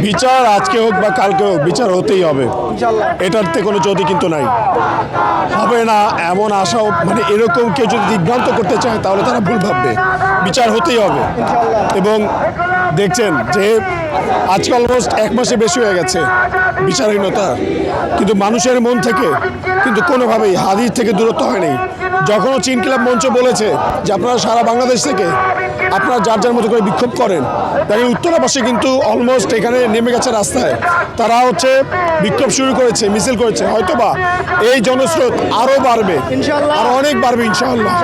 বিচার আজকে হোক বা কালকে হোক, বিচার হতেই হবে। এটাতে কোনো যদি কিন্তু নাই, হবে না এমন আশাও, মানে এরকম কেউ যদি দিগ্ভ্রান্ত করতে চায় তাহলে তারা ভুল ভাববে। বিচার হতেই হবে। এবং দেখছেন যে আজকে অলমোস্ট 1 মাসে বেশি হয়ে গেছে বিচারহীনতা, কিন্তু মানুষের মন থেকে কিন্তু কোনোভাবেই হাদির থেকে দূরত্ব হয়নি। যখনও চীন ক্লাব মঞ্চ বলেছে যে আপনারা সারা বাংলাদেশ থেকে আপনারা যার যার মতো করে বিক্ষোভ করেন, দেখেন উত্তরা পাশে কিন্তু অলমোস্ট এখানে নেমে গেছে রাস্তায়, তারা বিক্ষোভ শুরু করেছে, মিছিল করেছে। হয়তোবা এই জনস্রোত আরও বাড়বে, আরও অনেক বাড়বে ইনশাআল্লাহ।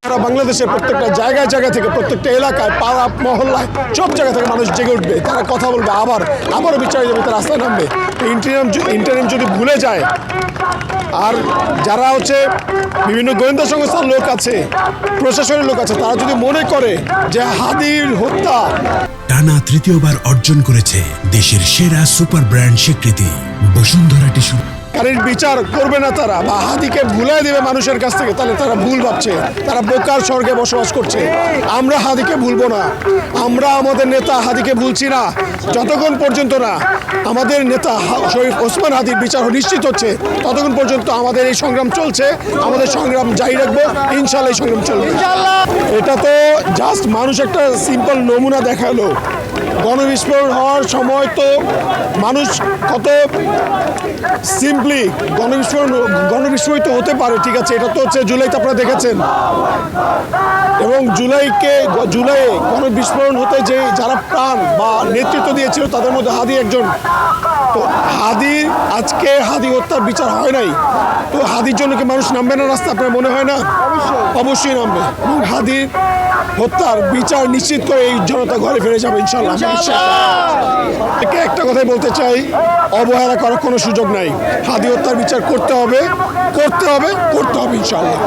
সারা বাংলাদেশের প্রত্যেকটা জায়গায় থেকে, প্রত্যেকটা এলাকায়, পাড়া মহল্লায়, সব জায়গা থেকে মানুষ জেগে উঠবে, তারা কথা বলবে, আবারও বিচারে যাবে, তারা রাস্তায় নামবে। ইন্টারিম যদি ভুলে যায়, আর যারা বিভিন্ন গোয়েন্দা সংস্থার লোক আছে, প্রশাসনের লোক আছে, তারা যদি মনে করে যে হাদির হত্যা টানা তৃতীয়বার অর্জন করেছে দেশের সেরা সুপার ব্র্যান্ড স্বীকৃতি বসুন্ধরা টিস্যু, কারীর বিচার করবে না তারা, বা হাদিকে ভুলাই দেবে মানুষের কাছ থেকে, তাহলে তারা ভুল ভাবছে, তারা বোকার স্বর্গে বসবাস করছে। আমরা হাদিকে ভুলবো না, আমরা আমাদের নেতা হাদিকে ভুলছি না। যতক্ষণ পর্যন্ত না আমাদের নেতা শরীফ ওসমান হাদির বিচার নিশ্চিত হচ্ছে, ততক্ষণ পর্যন্ত আমাদের এই সংগ্রাম চলছে, আমাদের সংগ্রাম জারি রাখবো, ইনশাল্লাহ এই সংগ্রাম চলবে। এটা তো জাস্ট মানুষ একটা সিম্পল নমুনা দেখালো। গণবিস্ফোরণ হওয়ার সময় তো মানুষ কত সিম্পলি গণবিস্ফোরিত হতে পারে, ঠিক আছে, এটা তো জুলাইতে আপনারা দেখেছেন। এবং জুলাইয়ে গণবিস্ফোরণ হতে যে যারা প্রাণ বা নেতৃত্ব দিয়েছিল তাদের মধ্যে হাদি একজন। তো আজকে হাদি হত্যার বিচার হয় নাই, তো হাদির জন্য কি মানুষ নামবে না রাস্তা? আপনার মনে হয় না? অবশ্যই নামবে, এবং হাদির হত্যার বিচার নিশ্চিত করে এই জনতা ঘরে ফিরে যাবে ইনশাল্লাহ। একটা কথাই বলতে চাই, অবহেলা করার কোনো সুযোগ নাই। হাদি হত্যার বিচার করতে হবে ইনশাল্লাহ।